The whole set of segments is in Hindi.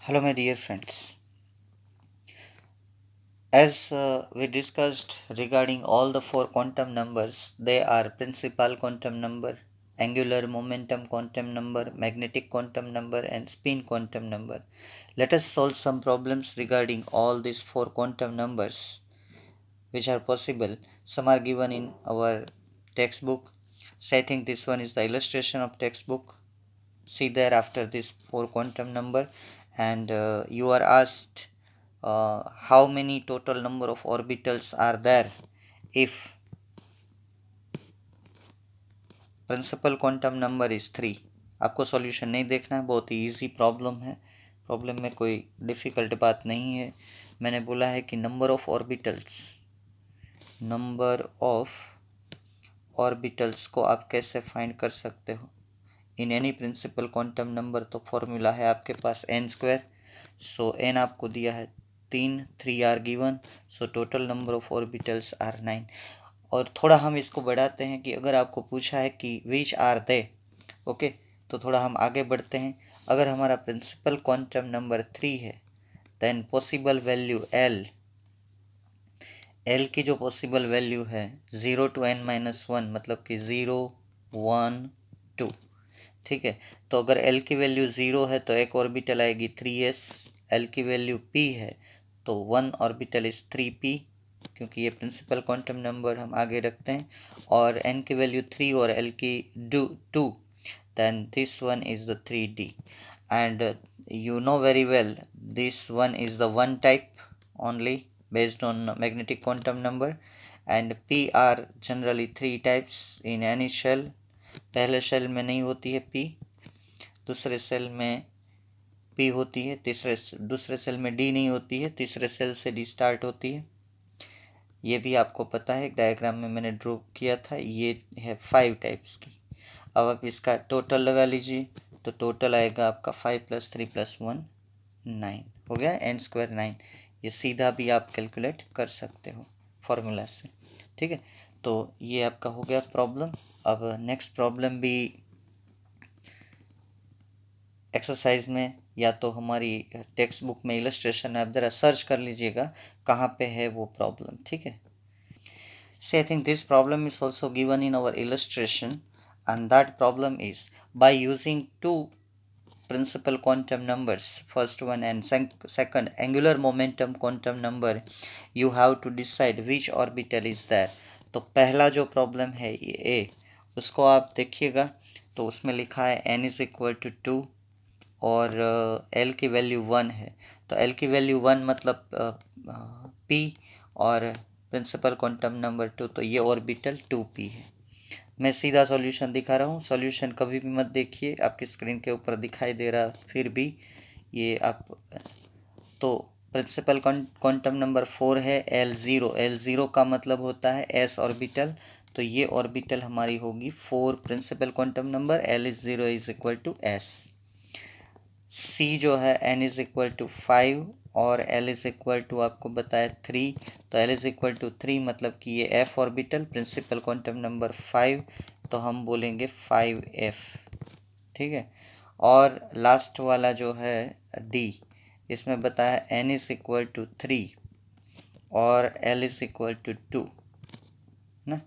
Hello, my dear friends. As we discussed regarding all the four quantum numbers, they are principal quantum number, angular momentum quantum number, magnetic quantum number, and spin quantum number. Let us solve some problems regarding all these four quantum numbers which are possible. Some are given in our textbook. So I think this one is the illustration of textbook. See there after this four quantum number, and you are asked how many total number of orbitals are there if principal quantum number is 3। आपको सॉल्यूशन नहीं देखना है, बहुत ही इजी प्रॉब्लम है। प्रॉब्लम में कोई डिफ़िकल्ट बात नहीं है। मैंने बोला है कि नंबर ऑफ ऑर्बिटल्स को आप कैसे फाइंड कर सकते हो in any principal quantum number. तो फॉर्मूला है आपके पास n²। सो n आपको दिया है 3 are given. So total number of orbitals are 9। और थोड़ा हम इसको बढ़ाते हैं कि अगर आपको पूछा है कि विच आर दे, ओके, तो थोड़ा हम आगे बढ़ते हैं। अगर हमारा प्रिंसिपल क्वांटम नंबर 3 है, देन पॉसिबल वैल्यू एल की जो पॉसिबल वैल्यू है 0 to n-1, मतलब कि 0 1 2। ठीक है, तो अगर एल की वैल्यू 0 है तो एक ऑर्बिटल आएगी 3s। एल की वैल्यू p है तो 1 ऑर्बिटल इज 3p, क्योंकि ये प्रिंसिपल क्वांटम नंबर हम आगे रखते हैं। और n की वैल्यू 3 और l की 2, then this one is the 3d, and you know very well this one is the one type only based on magnetic quantum number, and p are generally 3 types in any shell। पहले शेल में नहीं होती है p, दूसरे सेल में p होती है, दूसरे सेल में d नहीं होती है, तीसरे सेल से d स्टार्ट होती है। ये भी आपको पता है, डायग्राम में मैंने ड्रॉ किया था। ये है 5 टाइप्स की। अब आप इसका टोटल लगा लीजिए, तो टोटल आएगा आपका 5 + 3 + 1 9 हो गया, n² 9। ये सीधा भी आप कैलकुलेट कर सकते हो फॉर्मूला से। ठीक है, तो ये आपका हो गया प्रॉब्लम। अब नेक्स्ट प्रॉब्लम भी एक्सरसाइज में या तो हमारी टेक्स्ट बुक में इलस्ट्रेशन है, आप ज़रा सर्च कर लीजिएगा कहाँ पे है वो प्रॉब्लम। ठीक है, See, I think this problem is also given in our illustration, and that problem is by using two principal quantum numbers, first one and second angular momentum quantum number, you have to decide which orbital is there। तो पहला जो प्रॉब्लम है ये ए, उसको आप देखिएगा तो उसमें लिखा है n = 2 और l की वैल्यू 1 है। तो l की वैल्यू 1 मतलब p और प्रिंसिपल क्वांटम नंबर 2, तो ये ऑर्बिटल 2p है। मैं सीधा सॉल्यूशन दिखा रहा हूँ, सॉल्यूशन कभी भी मत देखिए, आपकी स्क्रीन के ऊपर दिखाई दे रहा फिर भी ये आप। तो प्रिंसिपल क्वांटम नंबर 4 है L0 का मतलब होता है s ऑर्बिटल। तो ये ऑर्बिटल हमारी होगी 4 principal quantum number, L0 = s। C जो है n = 5 और l = आपको बताया 3। तो l = 3 मतलब कि ये f orbital principal quantum number 5, तो हम बोलेंगे 5f। ठीक है, और लास्ट वाला जो है D, इसमें बताया n = 3 और l = 2 ना।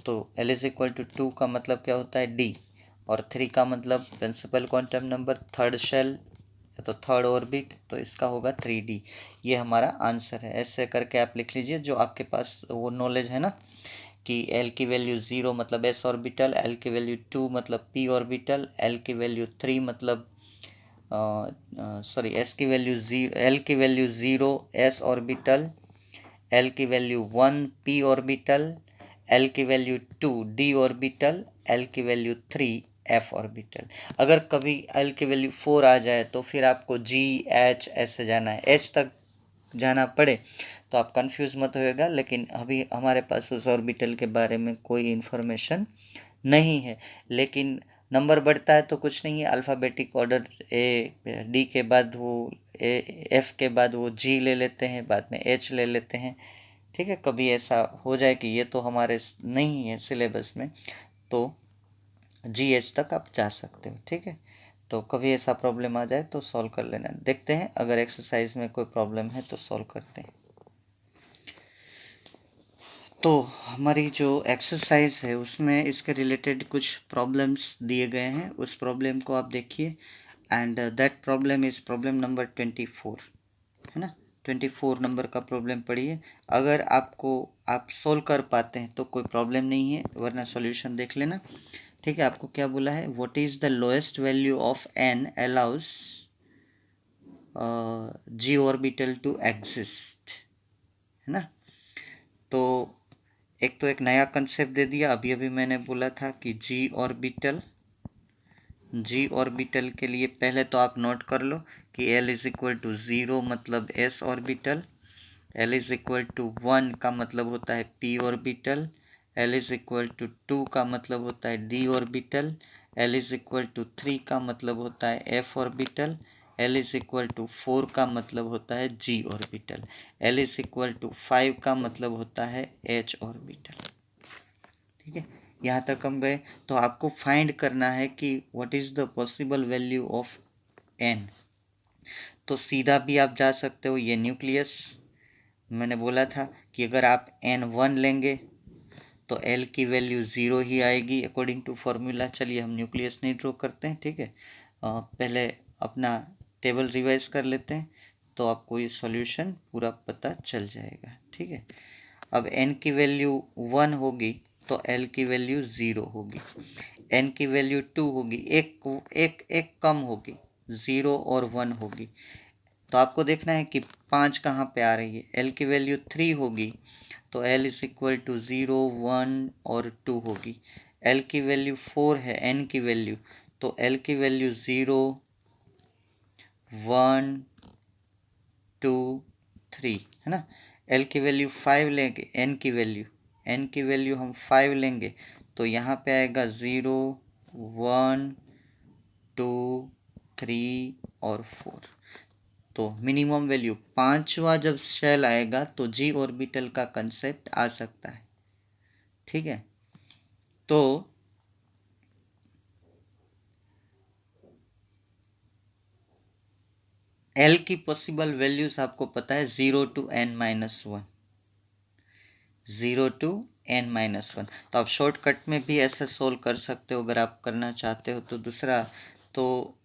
तो l = 2 का मतलब क्या होता है D, और 3 का मतलब principal quantum number, third shell तो थर्ड ऑर्बिट, तो इसका होगा 3d। ये हमारा आंसर है। ऐसे करके आप लिख लीजिए, जो आपके पास वो नॉलेज है ना कि l की वैल्यू 0 मतलब s ऑर्बिटल, l की वैल्यू 2 मतलब p ऑर्बिटल, l की वैल्यू 3 मतलब s की वैल्यू 0, l की वैल्यू 0 s ऑर्बिटल, l की वैल्यू 1 p ऑर्बिटल, l की वैल्यू 2 d ऑर्बिटल, l की वैल्यू 3 f ऑर्बिटल। अगर कभी l की वैल्यू 4 आ जाए तो फिर आपको g h ऐसे जाना है, h तक जाना पड़े तो आप कंफ्यूज मत होएगा। लेकिन अभी हमारे पास उस ऑर्बिटल के बारे में कोई इन्फॉर्मेशन नहीं है। लेकिन नंबर बढ़ता है तो कुछ नहीं है, अल्फ़ाबेटिक ऑर्डर ए डी के बाद वो एफ के बाद वो जी ले लेते हैं, बाद में एच ले लेते हैं। ठीक है, कभी ऐसा हो जाए कि ये तो हमारे नहीं है सिलेबस में, तो जी एच तक आप जा सकते हो। ठीक है, तो कभी ऐसा प्रॉब्लम आ जाए तो सॉल्व कर लेना। देखते हैं अगर एक्सरसाइज में कोई प्रॉब्लम है तो सॉल्व करते हैं। तो हमारी जो एक्सरसाइज है उसमें इसके रिलेटेड कुछ प्रॉब्लम्स दिए गए हैं, उस प्रॉब्लम को आप देखिए। And that problem is problem number 24, है ना। 24 नंबर का प्रॉब्लम पढ़िए। अगर आप सोल्व कर पाते हैं तो कोई प्रॉब्लम नहीं है, वरना सॉल्यूशन देख लेना। ठीक है, आपको क्या बोला है, what is the lowest value of n allows g orbital to exist, है ना। तो एक नया कंसेप्ट दे दिया। अभी अभी मैंने बोला था कि जी ऑर्बिटल के लिए पहले तो आप नोट कर लो कि L इज इक्वल टू 0 मतलब S orbital, L is equal to 1 का मतलब होता है P orbital, L is equal to 2 का मतलब होता है D orbital, L is equal to 3 का मतलब होता है F orbital, L is equal to 4 का मतलब होता है G orbital, L is equal to 5 का मतलब होता है H ऑर्बिटल। ठीक है, यहाँ तक हम गए। तो आपको फाइंड करना है कि what is the possible value of n। तो सीधा भी आप जा सकते हो, ये न्यूक्लियस मैंने बोला था कि अगर आप n1 लेंगे तो l की वैल्यू 0 ही आएगी अकॉर्डिंग टू फॉर्मूला। चलिए हम न्यूक्लियस नहीं ड्रॉ करते हैं, ठीक है। पहले अपना टेबल रिवाइज कर लेते हैं तो आपको ये सॉल्यूशन पूरा पता चल जाएगा। ठीक है, अब n की वैल्यू 1 होगी तो l की वैल्यू 0 होगी, n की वैल्यू 2 होगी, एक कम होगी, 0 और 1 होगी। तो आपको देखना है कि 5 कहाँ पे आ रही है। l की वैल्यू 3 होगी तो l इज इक्वल टू 0, 1 और 2 होगी। l की वैल्यू 4 है, n की वैल्यू, तो l की वैल्यू 0, 1, 2, 3, है ना। l की वैल्यू 5 लेंगे, n की वैल्यू हम 5 लेंगे तो यहाँ पे आएगा 0, 1, 2, 3 और 4। तो मिनिमम वैल्यू 5वां जब शेल आएगा तो जी ऑर्बिटल का कंसेप्ट आ सकता है। ठीक है, तो L की पॉसिबल वैल्यूज आपको पता है 0 टू n-1, 0 टू n-1। तो आप शॉर्टकट में भी ऐसा सोल्व कर सकते हो अगर आप करना चाहते हो। तो दूसरा, तो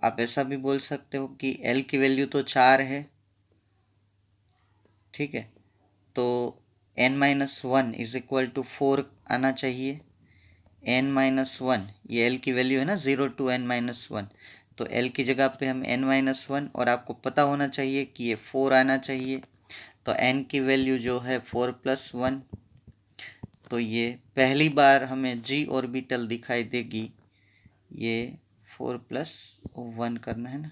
आप ऐसा भी बोल सकते हो कि L की वैल्यू तो 4 है, ठीक है, तो n-1 इज इक्वल टू 4 आना चाहिए। n-1 ये l की वैल्यू है ना, 0 टू n-1, तो l की जगह पे हम n-1 और आपको पता होना चाहिए कि ये 4 आना चाहिए। तो n की वैल्यू जो है 4 + 1, तो ये पहली बार हमें g ऑर्बिटल दिखाई देगी। ये 4 + 1 करना है ना,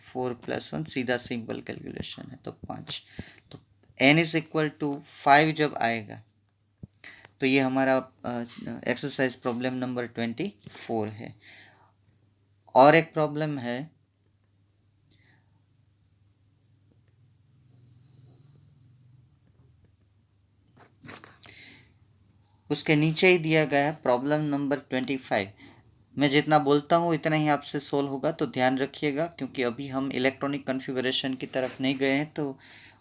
4 + 1 सीधा सिंपल कैलकुलेशन है तो 5। तो n इज इक्वल टू 5 जब आएगा तो ये हमारा एक्सरसाइज प्रॉब्लम नंबर 24 है। और एक प्रॉब्लम है, उसके नीचे ही दिया गया है प्रॉब्लम नंबर 25। मैं जितना बोलता हूँ इतना ही आपसे सोल्व होगा, तो ध्यान रखिएगा क्योंकि अभी हम इलेक्ट्रॉनिक कॉन्फ़िगरेशन की तरफ नहीं गए हैं। तो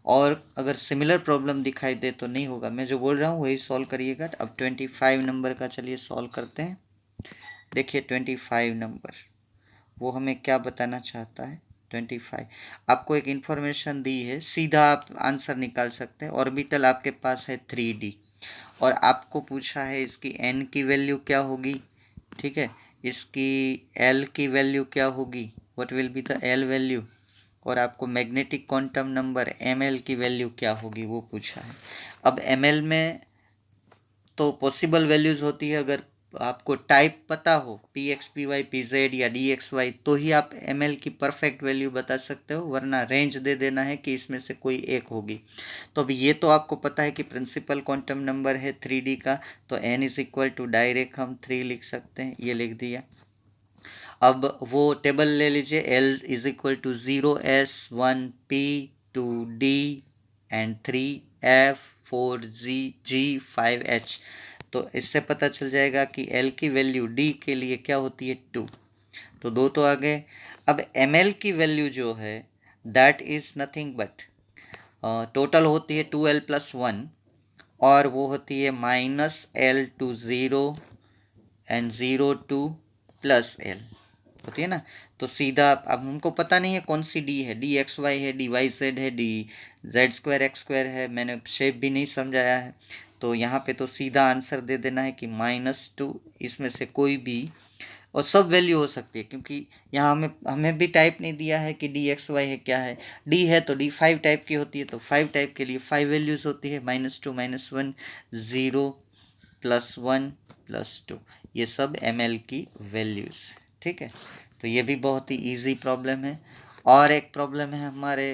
और अगर सिमिलर प्रॉब्लम दिखाई दे तो नहीं होगा, मैं जो बोल रहा हूँ वही सॉल्व करिएगा। अब 25 नंबर का चलिए सॉल्व करते हैं। देखिए 25 नंबर वो हमें क्या बताना चाहता है। 25 आपको एक इंफॉर्मेशन दी है, सीधा आप आंसर निकाल सकते हैं। ऑर्बिटल आपके पास है 3D और आपको पूछा है इसकी n की वैल्यू क्या होगी, ठीक है, इसकी l की वैल्यू क्या होगी, what will be the l value, और आपको मैग्नेटिक क्वांटम नंबर ml की वैल्यू क्या होगी वो पूछा है। अब ml में तो पॉसिबल वैल्यूज होती है, अगर आपको टाइप पता हो p x p y p z या डी एक्स वाई तो ही आप एम एल की परफेक्ट वैल्यू बता सकते हो, वरना रेंज दे देना है कि इसमें से कोई एक होगी। तो अभी ये तो आपको पता है कि प्रिंसिपल क्वांटम नंबर है 3D का, तो n is equal to direct हम 3 लिख सकते हैं, ये लिख दिया। अब वो टेबल ले लीजिए, L is equal to 0s 1p 2d and 3f 4g 5h। तो इससे पता चल जाएगा कि L की वैल्यू D के लिए क्या होती है 2। तो 2 तो आ गए। अब ml की वैल्यू जो है that is nothing but total होती है 2l प्लस 1 और वो होती है -l to 0 and 0 to plus l होती है ना। तो सीधा अब हमको पता नहीं है कौन सी डी है, डी एक्स वाई है, डी वाई जेड है, D Z square x square है, मैंने शेप भी नहीं समझाया है। तो यहाँ पे तो सीधा आंसर दे देना है कि -2 इसमें से कोई भी, और सब वैल्यू हो सकती है क्योंकि यहाँ हमें हमें भी टाइप नहीं दिया है कि डी एक्स वाई है क्या है। डी है तो डी 5 टाइप की होती है, तो 5 टाइप के लिए 5 वैल्यूज होती है, -2 -1 0 +1 +2, ये सब ml की वैल्यूज। ठीक है, तो ये भी बहुत ही इजी प्रॉब्लम है। और एक प्रॉब्लम है हमारे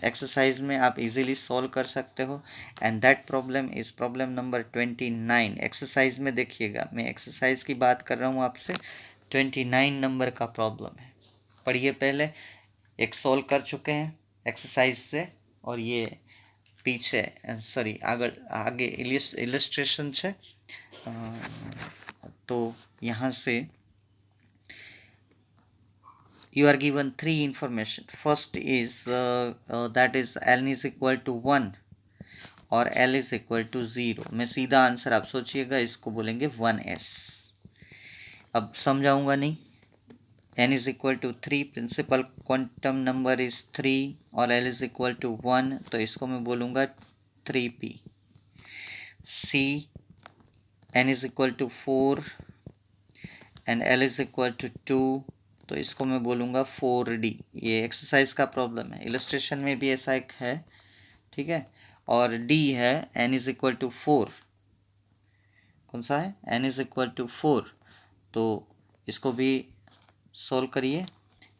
एक्सरसाइज में, आप इजीली सॉल्व कर सकते हो, and that problem is problem number 29। Exercise में देखिएगा, मैं एक्सरसाइज की बात कर रहा हूँ आपसे, 29 नंबर का प्रॉब्लम है। पढ़िए, पहले एक सॉल्व कर चुके हैं एक्सरसाइज से, और ये पीछे सॉरी आगे इलस्ट्रेशन है। तो यहाँ से you are given 3 information. First is that is L is equal to 1 और L is equal to 0। मैं सीधा आंसर, आप सोचिएगा, इसको बोलेंगे 1s। अब समझाऊंगा नहीं। n is equal to 3, principal quantum number is 3 और L is equal to 1, तो इसको मैं बोलूँगा 3p। C n is equal to 4 and L is equal to 2, तो इसको मैं बोलूँगा 4d। ये एक्सरसाइज का प्रॉब्लम है, इलस्ट्रेशन में भी ऐसा एक है। ठीक है, और d है n is equal to 4। कौन सा है? n is equal to 4, तो इसको भी सोल्व करिए।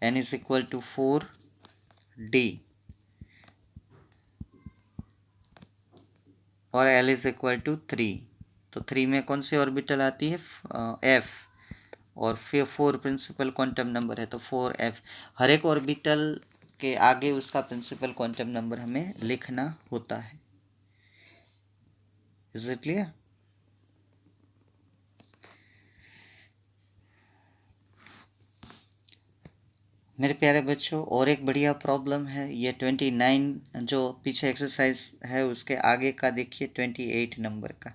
n is equal to 4d और L is equal to 3, तो 3 में कौन सी ऑर्बिटल आती है? f, और फिर 4 प्रिंसिपल क्वांटम नंबर है, तो 4f। हर एक ऑर्बिटल के आगे उसका प्रिंसिपल क्वांटम नंबर हमें लिखना होता है। Is it clear? मेरे प्यारे बच्चों, और एक बढ़िया प्रॉब्लम है, ये 29 जो पीछे एक्सरसाइज है उसके आगे का देखिए, 28 नंबर का।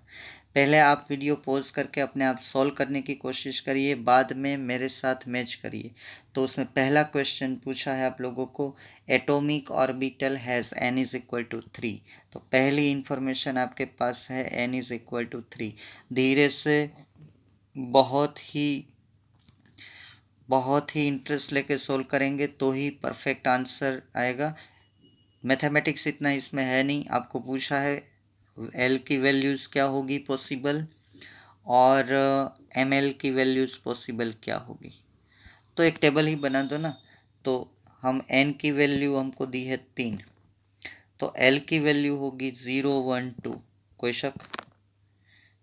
पहले आप वीडियो पॉज करके अपने आप सॉल्व करने की कोशिश करिए, बाद में मेरे साथ मैच करिए। तो उसमें पहला क्वेश्चन पूछा है आप लोगों को, atomic orbital has n is equal to 3। तो पहली इंफॉर्मेशन आपके पास है n इज इक्वल टू 3। धीरे से, बहुत ही इंटरेस्ट लेके सोल्व करेंगे तो ही परफेक्ट आंसर आएगा। मैथमेटिक्स इतना इसमें है नहीं, आपको पूछा है L की वैल्यूज़ क्या होगी पॉसिबल, और ml की वैल्यूज़ पॉसिबल क्या होगी। तो एक टेबल ही बना दो ना। तो हम n की वैल्यू हमको दी है 3, तो L की वैल्यू होगी 0 1 2, कोई शक?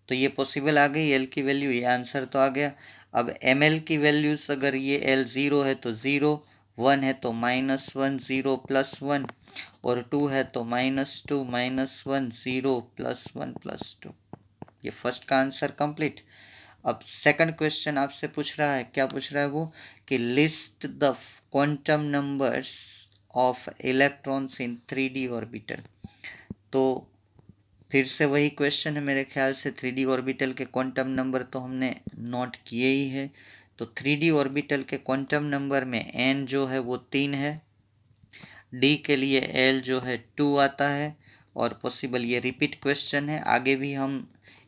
तो ये पॉसिबल आ गई L की वैल्यू, ये आंसर तो आ गया। अब ml की वैल्यूज, अगर ये L 0 है तो 0, 1 है तो -1 0 +1, और 2 है तो -2 -1 0 +1 +2। ये फर्स्ट का आंसर कंप्लीट। अब सेकंड क्वेश्चन आपसे पूछ रहा है, क्या पूछ रहा है वो, कि list the quantum numbers of electrons in 3D orbital. तो फिर से वही क्वेश्चन है, मेरे ख्याल से 3D ऑर्बिटल के क्वांटम नंबर तो हमने नोट किए ही है। तो 3D ऑर्बिटल के क्वांटम नंबर में n जो है वो 3 है, d के लिए l जो है 2 आता है, और पॉसिबल ये रिपीट क्वेश्चन है, आगे भी हम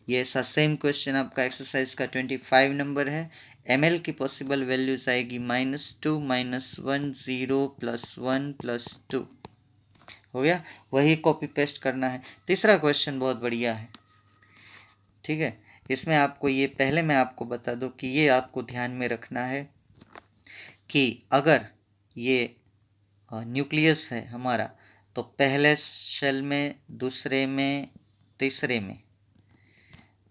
ये ऐसा सेम क्वेश्चन आपका एक्सरसाइज का 25 नंबर है। ml की पॉसिबल वैल्यूज आएगी -2 -1 0 +1 +2। हो गया, वही कॉपी पेस्ट करना है। तीसरा क्वेश्चन बहुत बढ़िया है। ठीक है, इसमें आपको ये, पहले मैं आपको बता दूं कि ये आपको ध्यान में रखना है कि अगर ये न्यूक्लियस है हमारा, तो पहले शेल में, दूसरे में, तीसरे में,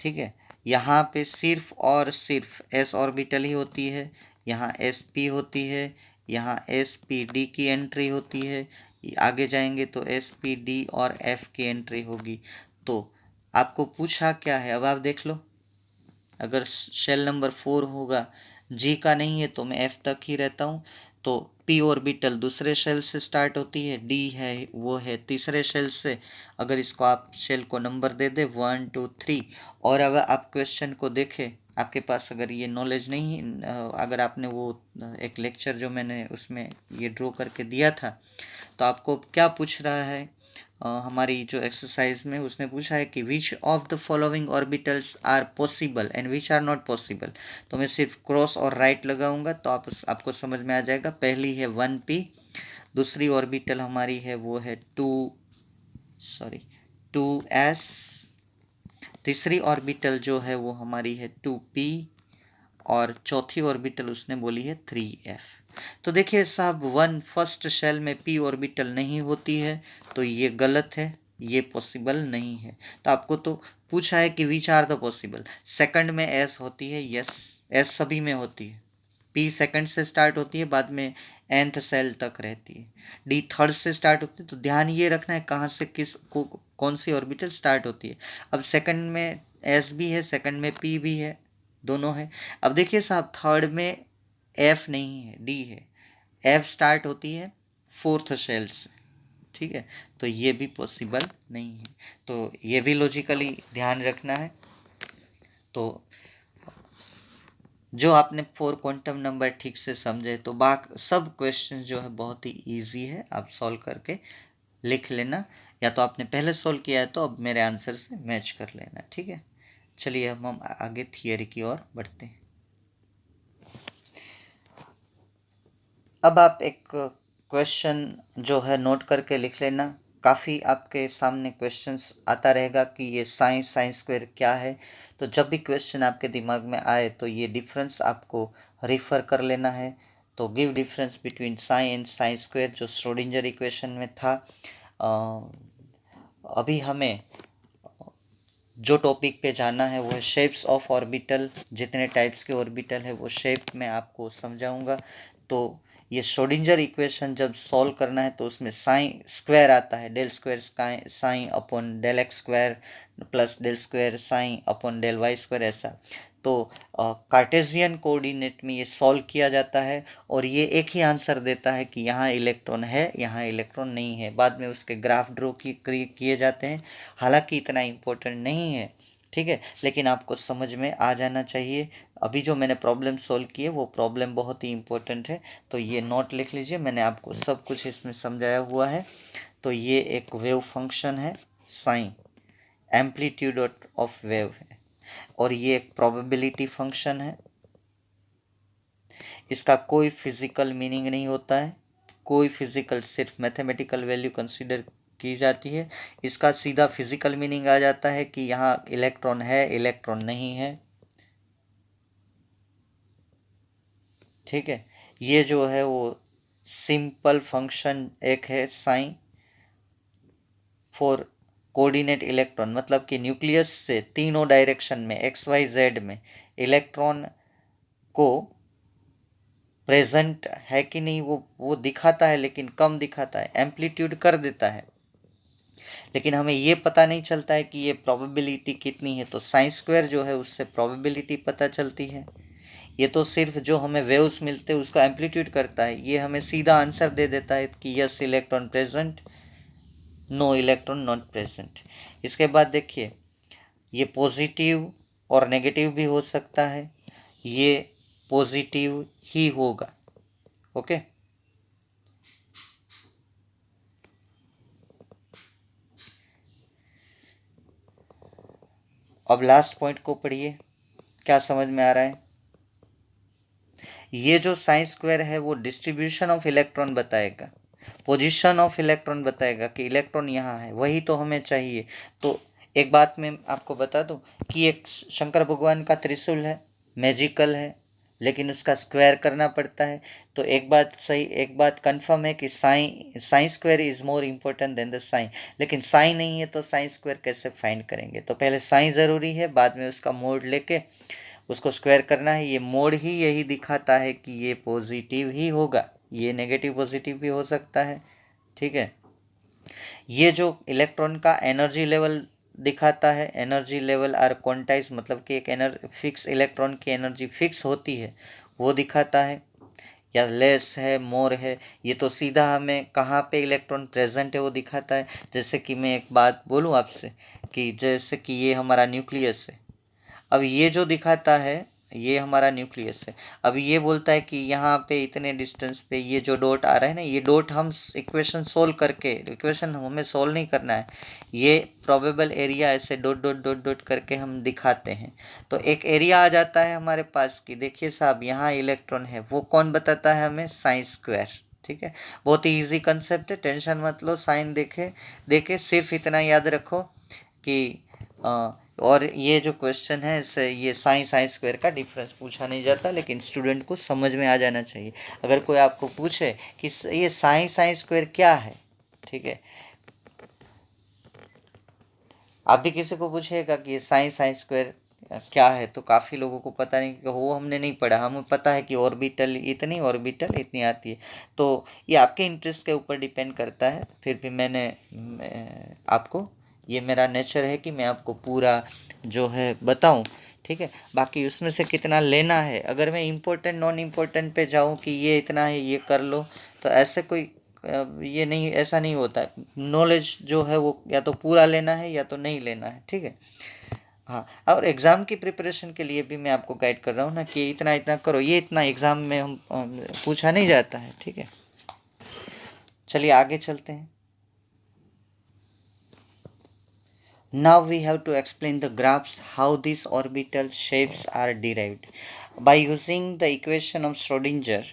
ठीक है, यहाँ पे सिर्फ और सिर्फ s ऑर्बिटल ही होती है, यहाँ sp होती है, यहाँ spd की एंट्री होती है, आगे जाएंगे तो spd और f की एंट्री होगी। तो आपको पूछा क्या है, अब आप देख लो। अगर शेल नंबर 4 होगा, जी का नहीं है तो मैं एफ तक ही रहता हूँ। तो पी ऑर्बिटल दूसरे शेल से स्टार्ट होती है, डी है वो है तीसरे शेल से। अगर इसको आप शेल को नंबर दे दे 1 2 3, और अब आप क्वेश्चन को देखें, आपके पास अगर ये नॉलेज नहीं, अगर आपने वो एक लेक्चर जो मैंने उसमें ये ड्रॉ करके दिया था, तो आपको क्या पूछ रहा है, हमारी जो एक्सरसाइज में उसने पूछा है कि which of the following orbitals are possible and which are not possible. तो मैं सिर्फ क्रॉस और राइट लगाऊंगा तो आपको समझ में आ जाएगा। पहली है 1p, दूसरी ऑर्बिटल हमारी है वो है 2s, तीसरी ऑर्बिटल जो है वो हमारी है 2p, और चौथी ऑर्बिटल उसने बोली है 3f। तो देखिए साहब, फर्स्ट शेल में p ऑर्बिटल नहीं होती है, तो ये गलत है, ये पॉसिबल नहीं है। तो आपको तो पूछा है कि which are the possible. Second में s होती है, यस, s सभी में होती है। p सेकंड से स्टार्ट होती है, बाद में nth सेल तक रहती है। d थर्ड से स्टार्ट होती है। तो ध्यान ये रखना है कहाँ से कौन सी ऑर्बिटल स्टार्ट होती है। अब सेकंड में s भी है, सेकंड में p भी है, दोनों है। अब देखिए साहब, थर्ड में एफ नहीं है, डी है। एफ स्टार्ट होती है फोर्थ शेल से, ठीक है, तो ये भी पॉसिबल नहीं है। तो ये भी लॉजिकली ध्यान रखना है। तो जो आपने 4 क्वांटम नंबर ठीक से समझे, तो सब क्वेश्चन जो है बहुत ही इजी है, आप सॉल्व करके लिख लेना, या तो आपने पहले सॉल्व किया है तो अब मेरे आंसर से मैच कर लेना, ठीक है। चलिए हम आगे थियरी की ओर बढ़ते हैं। अब आप एक क्वेश्चन जो है नोट करके लिख लेना। काफ़ी आपके सामने क्वेश्चंस आता रहेगा कि ये साइन स्क्वायर क्या है। तो जब भी क्वेश्चन आपके दिमाग में आए तो ये डिफरेंस आपको रेफर कर लेना है। तो give difference between psi and psi square, जो श्रोडिंगर इक्वेशन में था। अभी हमें जो टॉपिक पे जाना है वो है शेप्स ऑफ ऑर्बिटल। जितने टाइप्स के ऑर्बिटल है वो शेप में आपको समझाऊंगा। तो ये श्रोडिंगर इक्वेशन जब सॉल्व करना है तो उसमें साइन स्क्वायर आता है, del square psi upon del x square plus del square psi upon del y square, ऐसा। तो कार्टेशियन कोऑर्डिनेट में ये सॉल्व किया जाता है और ये एक ही आंसर देता है कि यहाँ इलेक्ट्रॉन है, यहाँ इलेक्ट्रॉन नहीं है। बाद में उसके ग्राफ ड्रॉ किए जाते हैं। हालांकि इतना इम्पोर्टेंट नहीं है, ठीक है, लेकिन आपको समझ में आ जाना चाहिए। अभी जो मैंने प्रॉब्लम सॉल्व की है वो प्रॉब्लम बहुत ही इम्पोर्टेंट है, तो ये नोट लिख लीजिए। मैंने आपको सब कुछ इसमें समझाया हुआ है। तो ये एक वेव फंक्शन है साइन, एम्पलीट्यूड ऑफ वेव है, और ये एक प्रोबेबिलिटी फंक्शन है। इसका कोई फिजिकल मीनिंग नहीं होता है, कोई फिजिकल, सिर्फ मैथमेटिकल वैल्यू कंसीडर की जाती है। इसका सीधा फिजिकल मीनिंग आ जाता है कि यहाँ इलेक्ट्रॉन है, इलेक्ट्रॉन नहीं है, ठीक है। ये जो है वो सिंपल फंक्शन एक है साइन फॉर कोऑर्डिनेट इलेक्ट्रॉन, मतलब कि न्यूक्लियस से तीनों डायरेक्शन में एक्स वाई जेड में इलेक्ट्रॉन को प्रेजेंट है कि नहीं वो दिखाता है, लेकिन कम दिखाता है, एम्पलीट्यूड कर देता है। लेकिन हमें ये पता नहीं चलता है कि ये प्रोबेबिलिटी कितनी है। तो साइन स्क्वायर जो है उससे प्रोबेबिलिटी पता चलती है। ये तो सिर्फ जो हमें वेव्स मिलते हैं उसको एम्पलीट्यूड करता है, ये हमें सीधा आंसर दे देता है कि yes electron present, no electron not present. इसके बाद देखिए, ये पॉजिटिव और नेगेटिव भी हो सकता है, ये पॉजिटिव ही होगा, ओके। अब लास्ट पॉइंट को पढ़िए, क्या समझ में आ रहा है। ये जो साइन स्क्वायर है वो डिस्ट्रीब्यूशन ऑफ इलेक्ट्रॉन बताएगा, पोजीशन ऑफ इलेक्ट्रॉन बताएगा कि इलेक्ट्रॉन यहाँ है, वही तो हमें चाहिए। तो एक बात मैं आपको बता दूं कि एक शंकर भगवान का त्रिशूल है, मैजिकल है, लेकिन उसका स्क्वायर करना पड़ता है। तो एक बात सही, एक बात कंफर्म है कि psi square is more important than the psi. लेकिन साइन नहीं है तो साइन स्क्वायर कैसे फाइंड करेंगे। तो पहले साइन ज़रूरी है, बाद में उसका मोड लेके उसको स्क्वायर करना है। ये मोड ही यही दिखाता है कि ये पॉजिटिव ही होगा, ये नेगेटिव पॉजिटिव भी हो सकता है, ठीक है। ये जो इलेक्ट्रॉन का एनर्जी लेवल दिखाता है, एनर्जी लेवल आर क्वांटाइज, मतलब कि एक फिक्स इलेक्ट्रॉन की एनर्जी फिक्स होती है वो दिखाता है, या लेस है मोर है, ये तो सीधा हमें कहाँ पे इलेक्ट्रॉन प्रेजेंट है वो दिखाता है। जैसे कि मैं एक बात बोलूँ आपसे कि जैसे कि ये हमारा न्यूक्लियस है, अब ये जो दिखाता है ये हमारा न्यूक्लियस है। अब ये बोलता है कि यहाँ पे इतने डिस्टेंस पे ये जो डॉट आ रहा है ना, ये डॉट हम इक्वेशन सोल्व करके, इक्वेशन हमें सोल्व नहीं करना है, ये प्रोबेबल एरिया ऐसे डॉट डॉट डॉट डॉट करके हम दिखाते हैं। तो एक एरिया आ जाता है हमारे पास की, देखिए साहब यहाँ इलेक्ट्रॉन है, वो कौन बताता है हमें? Sine square. ठीक है, बहुत ही ईजी कंसेप्ट है, टेंशन मत लो। साइन देखे देखे सिर्फ इतना याद रखो कि और ये जो क्वेश्चन है इससे ये साइन साइन स्क्वायर का डिफरेंस पूछा नहीं जाता, लेकिन स्टूडेंट को समझ में आ जाना चाहिए। अगर कोई आपको पूछे कि ये साइन साइन स्क्वायर क्या है, ठीक है, आप भी किसी को पूछिएगा कि ये साइन साइन स्क्वायर क्या है, तो काफ़ी लोगों को पता नहीं, कि वो हमने नहीं पढ़ा, हमें पता है कि ऑर्बिटल इतनी, ऑर्बिटल इतनी आती है। तो ये आपके इंटरेस्ट के ऊपर डिपेंड करता है। फिर भी मैं आपको, ये मेरा नेचर है कि मैं आपको पूरा जो है बताऊं, ठीक है। बाकी उसमें से कितना लेना है, अगर मैं इम्पोर्टेंट नॉन इम्पोर्टेंट पे जाऊं कि ये इतना है ये कर लो, तो ऐसे कोई ये नहीं, ऐसा नहीं होता है। नॉलेज जो है वो या तो पूरा लेना है या तो नहीं लेना है, ठीक है। हाँ, और एग्ज़ाम की प्रिपरेशन के लिए भी मैं आपको गाइड कर रहा हूँ ना कि इतना इतना करो, ये इतना एग्ज़ाम में हम पूछा नहीं जाता है, ठीक है। चलिए आगे चलते हैं। Now we have to explain the graphs how these orbital shapes are derived. By using the equation of Schrodinger,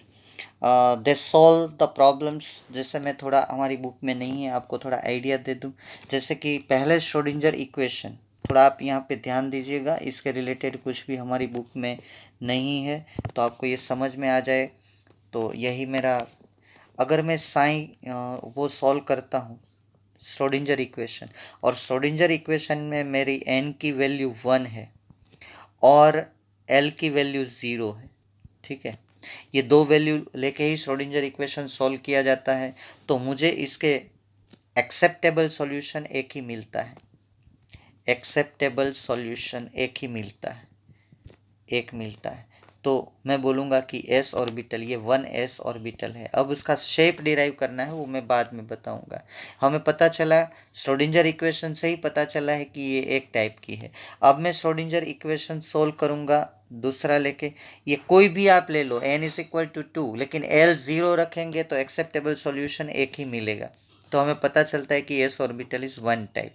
they solve the problems। जैसे मैं थोड़ा, हमारी बुक में नहीं है, आपको थोड़ा आइडिया दे दूं। जैसे कि पहले श्रोडिंजर इक्वेशन, थोड़ा आप यहाँ पे ध्यान दीजिएगा, इसके रिलेटेड कुछ भी हमारी बुक में नहीं है, तो आपको ये समझ में आ जाए। तो यही मेरा, अगर मैं साइन वो सॉल्व करता हूँ श्रोडिंजर इक्वेशन, और श्रोडिंजर इक्वेशन में मेरी n की वैल्यू 1 है और l की वैल्यू 0 है, ठीक है, ये दो वैल्यू लेके ही श्रोडिंजर इक्वेशन सॉल्व किया जाता है, तो मुझे इसके एक्सेप्टेबल सॉल्यूशन एक ही मिलता है, एक्सेप्टेबल सॉल्यूशन एक ही मिलता है, एक मिलता है। तो मैं बोलूँगा कि s ऑर्बिटल, ये 1s ऑर्बिटल है। अब उसका शेप डिराइव करना है, वो मैं बाद में बताऊँगा। हमें पता चला, श्रोडिंजर इक्वेशन से ही पता चला है कि ये एक टाइप की है। अब मैं श्रोडिंजर इक्वेशन सोल्व करूँगा दूसरा लेके, ये कोई भी आप ले लो, n इज इक्वल टू 2, लेकिन l 0 रखेंगे तो एक्सेप्टेबल सॉल्यूशन एक ही मिलेगा। तो हमें पता चलता है कि s ऑर्बिटल इज 1 टाइप।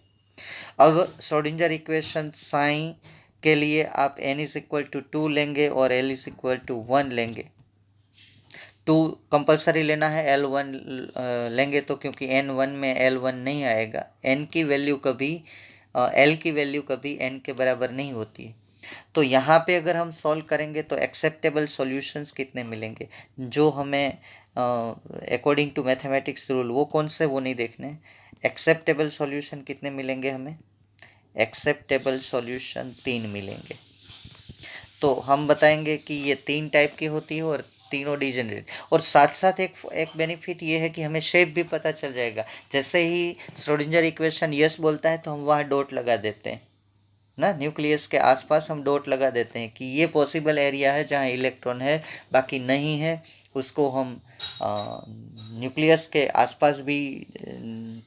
अब श्रोडिंजर इक्वेशन साइन के लिए आप n इज इक्वल टू 2 लेंगे और l इज इक्वल टू 1 लेंगे। 2 कंपलसरी लेना है, L1 लेंगे तो, क्योंकि N1 में L1 नहीं आएगा, n की वैल्यू कभी l की वैल्यू कभी n के बराबर नहीं होती है। तो यहाँ पे अगर हम सॉल्व करेंगे तो एक्सेप्टेबल सॉल्यूशंस कितने मिलेंगे, जो हमें अकॉर्डिंग टू मैथमेटिक्स रूल, वो कौन से, वो नहीं देखने। एक्सेप्टेबल सॉल्यूशन कितने मिलेंगे हमें? एक्सेप्टेबल सॉल्यूशन 3 मिलेंगे। तो हम बताएंगे कि ये 3 टाइप की होती है और तीनों डिजेनरेट। और साथ साथ एक बेनिफिट ये है कि हमें शेप भी पता चल जाएगा। जैसे ही श्रोडिंजर इक्वेशन यस बोलता है तो हम वहाँ डॉट लगा देते हैं ना, न्यूक्लियस के आसपास हम डॉट लगा देते हैं कि ये पॉसिबल एरिया है जहाँ इलेक्ट्रॉन है, बाकी नहीं है उसको हम न्यूक्लियस के आसपास भी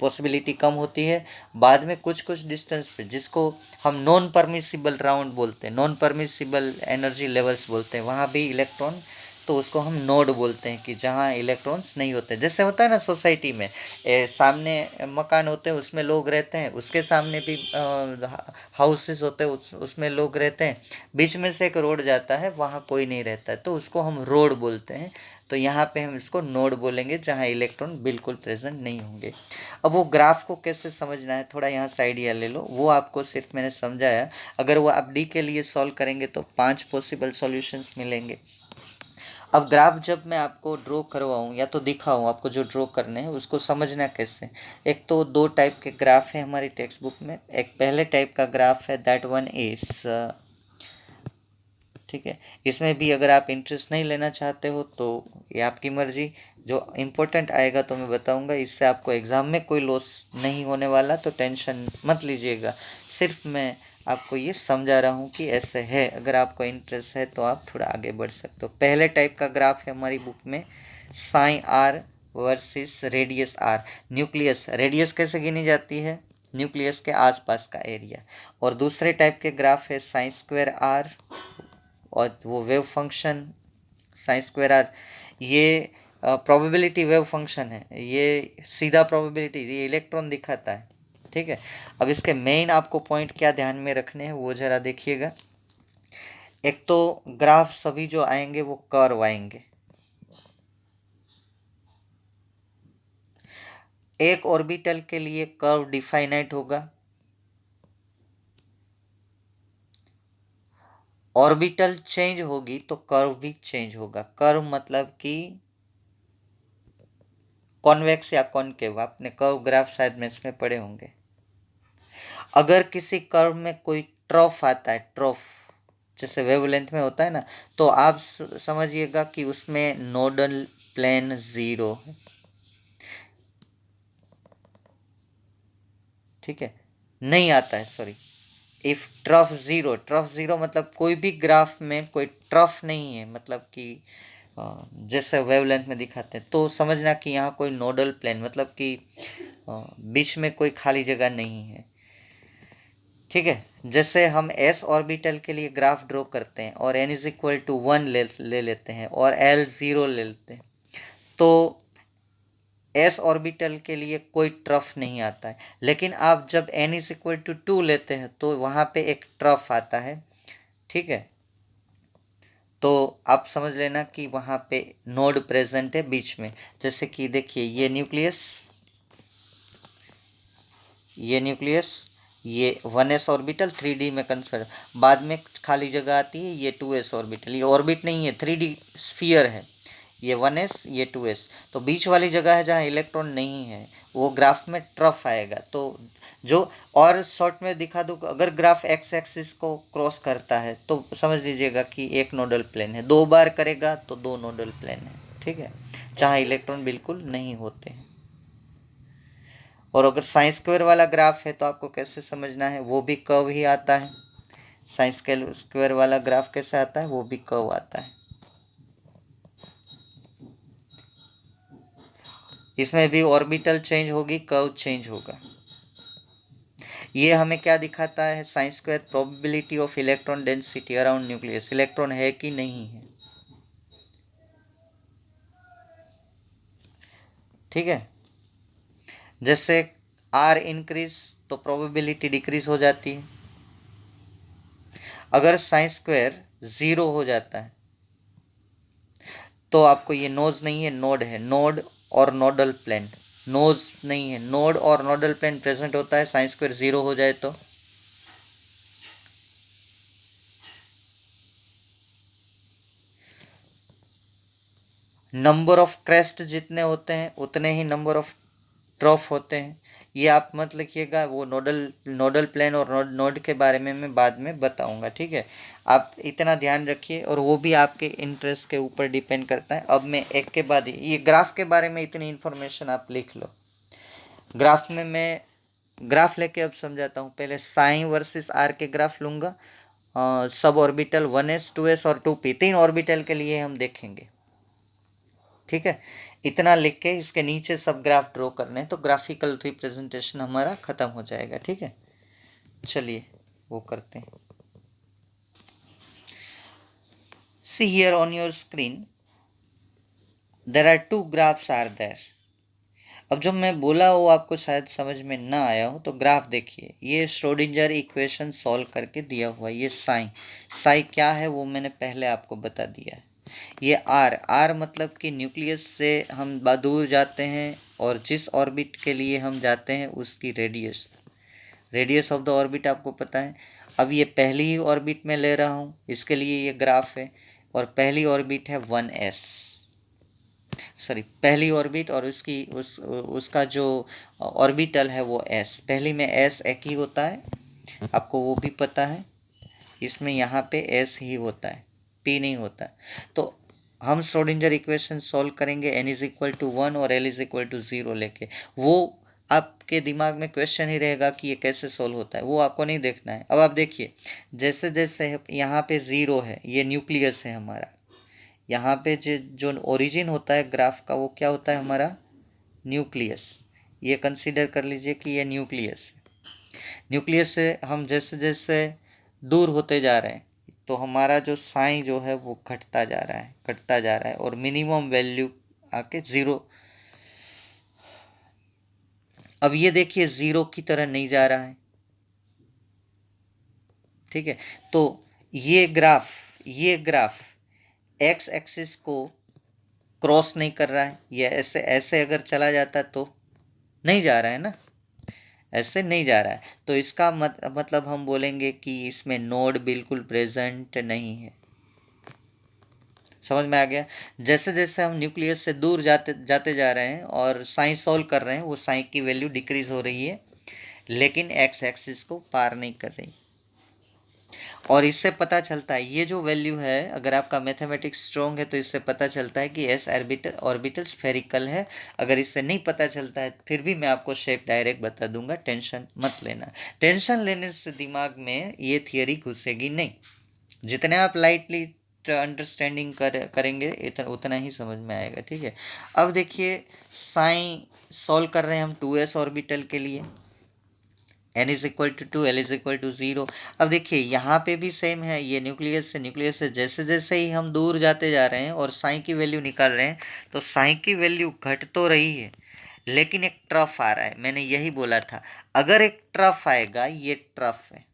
पॉसिबिलिटी कम होती है। बाद में कुछ कुछ डिस्टेंस पे, जिसको हम नॉन परमिसिबल राउंड बोलते हैं, नॉन परमिसिबल एनर्जी लेवल्स बोलते हैं, वहाँ भी इलेक्ट्रॉन, तो उसको हम नोड बोलते हैं कि जहाँ इलेक्ट्रॉन्स नहीं होते। जैसे होता है ना सोसाइटी में, सामने मकान होते हैं उसमें लोग रहते हैं, उसके सामने भी हाउसेस होते हैं उसमें लोग रहते हैं, बीच में से एक रोड जाता है वहाँ कोई नहीं रहता है, तो उसको हम रोड बोलते हैं। तो यहाँ पे हम इसको नोड बोलेंगे जहाँ इलेक्ट्रॉन बिल्कुल प्रेजेंट नहीं होंगे। अब वो ग्राफ को कैसे समझना है, थोड़ा यहाँ से आइडिया ले लो, वो आपको सिर्फ मैंने समझाया। अगर वो आप डी के लिए सॉल्व करेंगे तो 5 पॉसिबल सॉल्यूशंस मिलेंगे। अब ग्राफ जब मैं आपको ड्रॉ करवाऊँ या तो दिखाऊँ, आपको जो ड्रॉ करने हैं उसको समझना कैसे। एक तो 2 टाइप के ग्राफ है हमारी टेक्स्ट बुक में। एक पहले टाइप का ग्राफ है, दैट वन इज ठीक है। इसमें भी अगर आप इंटरेस्ट नहीं लेना चाहते हो तो ये आपकी मर्जी। जो इम्पोर्टेंट आएगा तो मैं बताऊंगा, इससे आपको एग्ज़ाम में कोई लॉस नहीं होने वाला, तो टेंशन मत लीजिएगा। सिर्फ मैं आपको ये समझा रहा हूँ कि ऐसे है, अगर आपको इंटरेस्ट है तो आप थोड़ा आगे बढ़ सकते हो। पहले टाइप का ग्राफ है हमारी बुक में, psi r versus radius r. Nucleus, radius कैसे गिनी जाती है, न्यूक्लियस के आसपास का एरिया। और दूसरे टाइप के ग्राफ है साइन स्क्वायर आर, और वो wave function psi square r, ये प्रोबेबिलिटी वेव फंक्शन है, ये सीधा प्रोबेबिलिटी, ये इलेक्ट्रॉन दिखाता है। ठीक है। अब इसके मेन आपको पॉइंट क्या ध्यान में रखने हैं वो जरा देखिएगा। एक तो ग्राफ सभी जो आएंगे वो कर्व आएंगे। एक ऑर्बिटल के लिए कर्व डिफाइनाइट होगा, ऑर्बिटल चेंज होगी तो कर्व भी चेंज होगा। कर्व मतलब कि कॉन्वेक्स या कॉनकेव, आपने कर्व ग्राफ शायद मैथ्स में पढ़े होंगे। अगर किसी कर्व में कोई ट्रफ आता है, ट्रफ जैसे वेवलेंथ में होता है ना, तो आप समझिएगा कि उसमें नोडल प्लेन जीरो है। ठीक है, नहीं आता है, sorry. If trough zero, trough zero मतलब कोई भी ग्राफ में कोई ट्रफ नहीं है, मतलब कि जैसे वेवलेंथ में दिखाते हैं, तो समझना कि यहाँ कोई नोडल प्लेन, मतलब कि बीच में कोई खाली जगह नहीं है। ठीक है। जैसे हम s ऑर्बिटल के लिए ग्राफ ड्रॉ करते हैं और n इज इक्वल टू 1 ले लेते हैं और l 0 ले लेते हैं, तो s ऑर्बिटल के लिए कोई ट्रफ नहीं आता है। लेकिन आप जब n इज इक्वल टू 2 लेते हैं तो वहाँ पे एक ट्रफ आता है। ठीक है, तो आप समझ लेना कि वहाँ पे नोड प्रेजेंट है बीच में। जैसे कि देखिए, ये न्यूक्लियस, ये 1s ऑर्बिटल 3D में कंसिडर, बाद में खाली जगह आती है, ये 2s ऑर्बिटल, ये ऑर्बिट नहीं है, 3D स्फीयर है। ये 1s, ये 2s, तो बीच वाली जगह है जहाँ इलेक्ट्रॉन नहीं है, वो ग्राफ में ट्रफ आएगा। तो जो, और शॉर्ट में दिखा दूँ, अगर ग्राफ एक्स एक्सिस को क्रॉस करता है तो समझ लीजिएगा कि एक नोडल प्लेन है, 2 बार करेगा तो 2 नोडल प्लेन है। ठीक है, जहाँ इलेक्ट्रॉन बिल्कुल नहीं होते हैं। और अगर साइन स्क्वायर वाला ग्राफ है तो आपको कैसे समझना है, वो भी कर्व ही आता है। साइन स्क्वायर वाला ग्राफ कैसे आता है, वो भी कर्व आता है। इसमें भी ऑर्बिटल चेंज होगी, कर्व चेंज होगा। ये हमें क्या दिखाता है, sine square probability of electron density around nucleus, electron है कि नहीं है। ठीक है, जैसे आर इंक्रीज तो प्रोबेबिलिटी डिक्रीज हो जाती है। अगर साइन स्क्वायर 0 हो जाता है तो आपको ये नोज नहीं है, नोड है, नोड और नोडल प्लेन, नोज नहीं है, नोड और नोडल प्लेन प्रेजेंट होता है। साइन स्क्वायर 0 हो जाए तो नंबर ऑफ क्रेस्ट जितने होते हैं उतने ही नंबर ऑफ ट्रफ होते हैं। ये आप मत लिखिएगा, वो नोडल प्लेन और नोड के बारे में मैं बाद में बताऊंगा। ठीक है, आप इतना ध्यान रखिए, और वो भी आपके इंटरेस्ट के ऊपर डिपेंड करता है। अब मैं एक के बाद ये ग्राफ के बारे में इतनी इन्फॉर्मेशन आप लिख लो। ग्राफ में मैं ग्राफ लेके अब समझाता हूँ। पहले साइन वर्सेस आर के ग्राफ लूँगा, सब ऑर्बिटल 1s 2s और 2p, 3 ऑर्बिटल के लिए हम देखेंगे। ठीक है, इतना लिख के इसके नीचे सब ग्राफ ड्रॉ करने हैं, तो ग्राफिकल रिप्रेजेंटेशन हमारा खत्म हो जाएगा। ठीक है, चलिए वो करते हैं। See here on your screen there are 2 graphs are there. अब जो मैं बोला वो आपको शायद समझ में ना आया हो, तो ग्राफ देखिए, ये श्रोडिंगर इक्वेशन सॉल्व करके दिया हुआ है। ये साई क्या है वो मैंने पहले आपको बता दिया है। ये आर मतलब कि न्यूक्लियस से हम दूर जाते हैं, और जिस ऑर्बिट के लिए हम जाते हैं उसकी रेडियस ऑफ द ऑर्बिट आपको पता है। अब ये पहली ही ऑर्बिट में ले रहा हूँ, इसके लिए ये ग्राफ है, और पहली ऑर्बिट है 1s, सॉरी पहली ऑर्बिट, और उसका जो ऑर्बिटल है वो s, पहली में s एक ही होता है, आपको वो भी पता है। इसमें यहाँ पे s ही होता है। p नहीं होता है। तो हम श्रोडिंगर इक्वेशन सॉल्व करेंगे n इज इक्वल टू 1 और l इज इक्वल टू 0 लेके। वो आपके दिमाग में क्वेश्चन ही रहेगा कि ये कैसे सॉल्व होता है, वो आपको नहीं देखना है। अब आप देखिए, जैसे जैसे यहाँ पे 0 है, ये न्यूक्लियस है हमारा। यहाँ पे जो ओरिजिन होता है ग्राफ का वो क्या होता है हमारा, न्यूक्लियस। ये कंसीडर कर लीजिए कि ये न्यूक्लियस है। न्यूक्लियस से हम जैसे जैसे दूर होते जा रहे हैं तो हमारा जो साइन जो है वो घटता जा रहा है, घटता जा रहा है, और मिनिमम वैल्यू आके 0। अब ये देखिए 0 की तरह नहीं जा रहा है, ठीक है। तो ये ग्राफ एक्स एक्सिस को क्रॉस नहीं कर रहा है। ये ऐसे ऐसे अगर चला जाता तो नहीं जा रहा है ना, ऐसे नहीं जा रहा है। तो इसका मतलब हम बोलेंगे कि इसमें नोड बिल्कुल प्रेजेंट नहीं है। समझ में आ गया। जैसे जैसे हम न्यूक्लियस से दूर जाते जाते जा रहे हैं और साइन सॉल्व कर रहे हैं, वो साइन की वैल्यू डिक्रीज हो रही है, लेकिन एक्स एक्सिस को पार नहीं कर रही। और इससे पता चलता है, ये जो वैल्यू है, अगर आपका मैथमेटिक्स स्ट्रॉन्ग है तो इससे पता चलता है कि एस ऑर्बिटल स्फेरिकल है। अगर इससे नहीं पता चलता है फिर भी मैं आपको शेप डायरेक्ट बता दूंगा, टेंशन मत लेना। टेंशन लेने से दिमाग में ये थियरी घुसेगी नहीं। जितने आप लाइटली अंडरस्टैंडिंग करेंगे उतना ही समझ में आएगा, ठीक है। अब देखिए साइन सॉल्व कर रहे हैं हम 2s ऑर्बिटल के लिए, n is equal to 2, l is equal to 0। अब देखिए यहाँ पे भी सेम है, ये न्यूक्लियस से जैसे जैसे ही हम दूर जाते जा रहे हैं और साइन की वैल्यू निकाल रहे हैं, तो साइन की वैल्यू घट तो रही है, लेकिन एक ट्रफ आ रहा है। मैंने यही बोला था, अगर एक ट्रफ आएगा, ये ट्रफ है,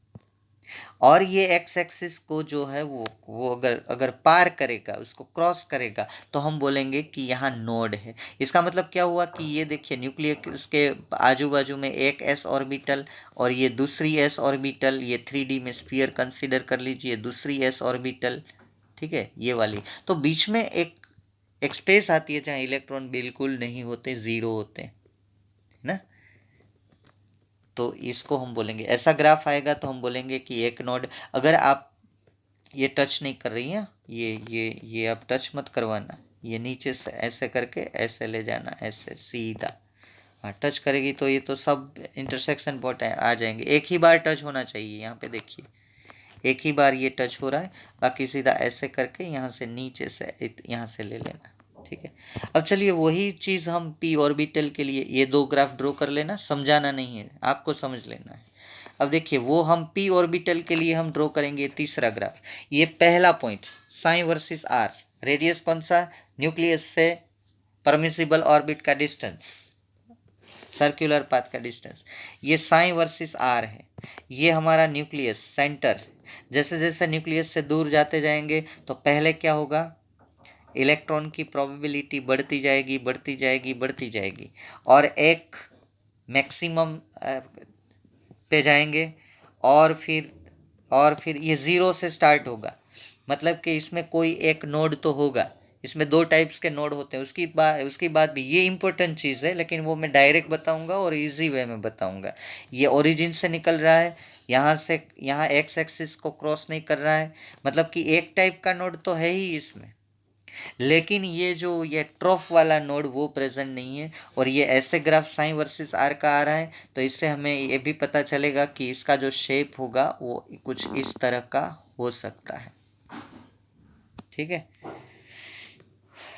और ये एक्स एक्सिस को जो है वो अगर अगर पार करेगा, उसको क्रॉस करेगा, तो हम बोलेंगे कि यहाँ नोड है। इसका मतलब क्या हुआ कि ये देखिए न्यूक्लियस के आजू बाजू में एक एस ऑर्बिटल और ये दूसरी एस ऑर्बिटल, ये 3D में स्फीयर कंसीडर कर लीजिए, दूसरी एस ऑर्बिटल, ठीक है, ये वाली। तो बीच में एक स्पेस आती है जहाँ इलेक्ट्रॉन बिल्कुल नहीं होते, 0 होते हैं ना। तो इसको हम बोलेंगे, ऐसा ग्राफ आएगा तो हम बोलेंगे कि एक नोड, अगर आप ये टच नहीं कर रही हैं, ये आप टच मत करवाना, ये नीचे से ऐसे करके ऐसे ले जाना, ऐसे सीधा। हाँ, टच करेगी तो ये तो सब इंटरसेक्शन पॉइंट आ जाएंगे। एक ही बार टच होना चाहिए, यहाँ पे देखिए एक ही बार ये टच हो रहा है, बाकी सीधा ऐसे करके यहाँ से नीचे से यहाँ से ले लेना, ठीक है। अब चलिए वही चीज़ हम पी ऑर्बिटल के लिए ये 2 ग्राफ ड्रॉ कर लेना, समझाना नहीं है, आपको समझ लेना है। अब देखिए वो हम पी ऑर्बिटल के लिए हम ड्रॉ करेंगे तीसरा ग्राफ। ये पहला point psi versus r, radius कौन सा, न्यूक्लियस से परमिसिबल ऑर्बिट का डिस्टेंस, सर्कुलर पाथ का डिस्टेंस, ये साइन वर्सेस आर है। ये हमारा न्यूक्लियस सेंटर, जैसे जैसे न्यूक्लियस से दूर जाते जाएंगे तो पहले क्या होगा, इलेक्ट्रॉन की प्रोबेबिलिटी बढ़ती जाएगी, बढ़ती जाएगी, बढ़ती जाएगी, और एक मैक्सिमम पे जाएंगे, और फिर ये 0 से स्टार्ट होगा। मतलब कि इसमें कोई एक नोड तो होगा, इसमें 2 टाइप्स के नोड होते हैं। उसकी बात भी, ये इंपॉर्टेंट चीज़ है, लेकिन वो मैं डायरेक्ट बताऊंगा और इजी वे में बताऊंगा। ये ओरिजिन से निकल रहा है, यहाँ से यहाँ एक्स एक्सिस को क्रॉस नहीं कर रहा है, मतलब कि एक टाइप का नोड तो है ही इसमें, लेकिन ये ट्रॉफ वाला नोड वो प्रेजेंट नहीं है। और ये ऐसे ग्राफ साइन वर्सेस आर का आ रहा है, तो इससे हमें ये भी पता चलेगा कि इसका जो शेप होगा वो कुछ इस तरह का हो सकता है, ठीक है,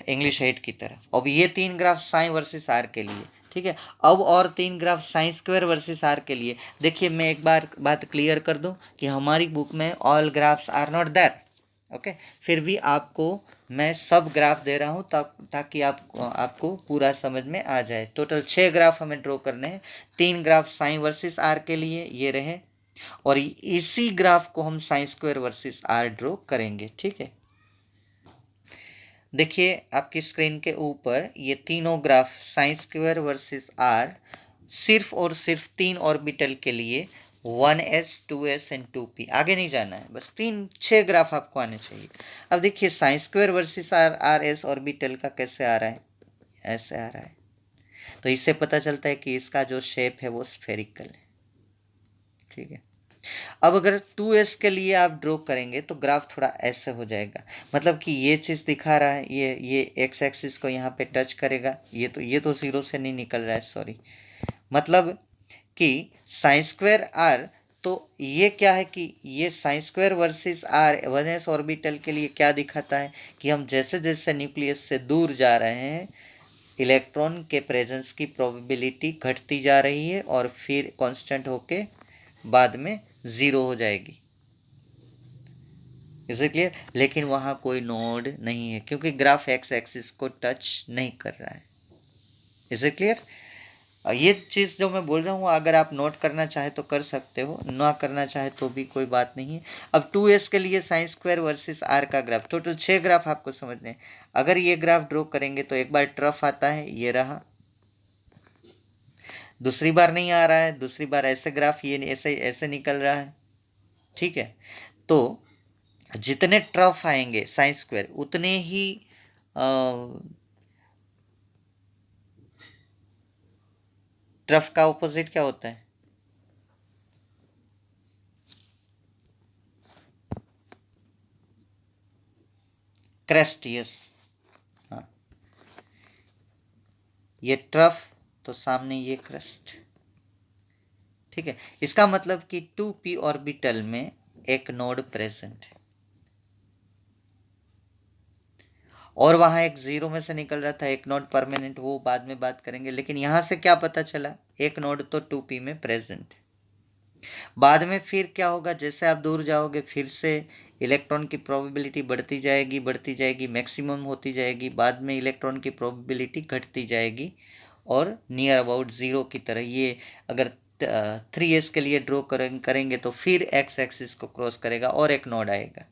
इंग्लिश 8 की तरह। अब ये 3 ग्राफ साइन वर्सेस आर के लिए, ठीक है। अब और 3 graph psi square versus r के लिए। देखिए मैं एक बार बात क्लियर कर दूं कि हमारी बुक में all graphs are not there, okay. फिर भी आपको मैं सब ग्राफ दे रहा हूँ ताकि आपको पूरा समझ में आ जाए। टोटल 6 ग्राफ हमें ड्रॉ करने हैं। 3 ग्राफ साइन वर्सेस आर के लिए ये रहे, और इसी ग्राफ को हम psi square versus r draw करेंगे, ठीक है। देखिए आपकी स्क्रीन के ऊपर ये तीनों graph psi square versus r, सिर्फ और सिर्फ 3 ऑर्बिटल के लिए 1s 2s एंड 2p, आगे नहीं जाना है, बस 6 ग्राफ आपको आने चाहिए। अब देखिए sign square versus R S orbital का कैसे आ रहा है, ऐसे आ रहा है। तो इससे पता चलता है कि इसका जो शेप है वो स्फेरिकल है, ठीक है। अब अगर 2s के लिए आप ड्रॉ करेंगे तो ग्राफ थोड़ा ऐसे हो जाएगा, मतलब कि ये चीज़ दिखा रहा है, ये एक्स एक्सिस को यहाँ पे टच करेगा, ये तो जीरो से नहीं निकल रहा है, सॉरी, मतलब कि साइन स्क्वायर आर, तो ये क्या है कि ये psi square versus r 1s orbital के लिए क्या दिखाता है कि हम जैसे जैसे न्यूक्लियस से दूर जा रहे हैं इलेक्ट्रॉन के प्रेजेंस की प्रोबेबिलिटी घटती जा रही है और फिर कांस्टेंट होके बाद में ज़ीरो हो जाएगी। Is it clear? लेकिन वहाँ कोई नोड नहीं है क्योंकि ग्राफ एक्स एक्सिस को टच नहीं कर रहा है। Is it clear? ये चीज़ जो मैं बोल रहा हूँ अगर आप नोट करना चाहे तो कर सकते हो, ना करना चाहे तो भी कोई बात नहीं है। अब 2s के लिए साइन स्क्वायर वर्सेस आर का ग्राफ, टोटल 6 ग्राफ आपको समझने हैं। अगर ये ग्राफ ड्रॉ करेंगे तो एक बार ट्रफ आता है, ये रहा, दूसरी बार नहीं आ रहा है, दूसरी बार ऐसे ग्राफ ये ऐसे ऐसे निकल रहा है, ठीक है। तो जितने ट्रफ आएंगे साइन स्क्वायर उतने ही ट्रफ का ऑपोजिट क्या होता है? Crest, yes. हाँ, ये ट्रफ तो सामने ये क्रेस्ट, ठीक है। इसका मतलब कि 2p ऑर्बिटल में एक नोड प्रेजेंट है और वहां एक जीरो में से निकल रहा था एक नोड परमानेंट, वो बाद में बात करेंगे। लेकिन यहां से क्या पता चला, एक नोड तो 2p में प्रेजेंट है। बाद में फिर क्या होगा, जैसे आप दूर जाओगे फिर से इलेक्ट्रॉन की प्रोबेबिलिटी बढ़ती जाएगी, मैक्सिमम होती जाएगी, बाद में इलेक्ट्रॉन की प्रोबेबिलिटी घटती जाएगी और नियर अबाउट ज़ीरो की तरह। ये अगर 3s के लिए ड्रॉ करेंगे तो फिर एक्स एक्सिस को क्रॉस करेगा और एक नोड आएगा।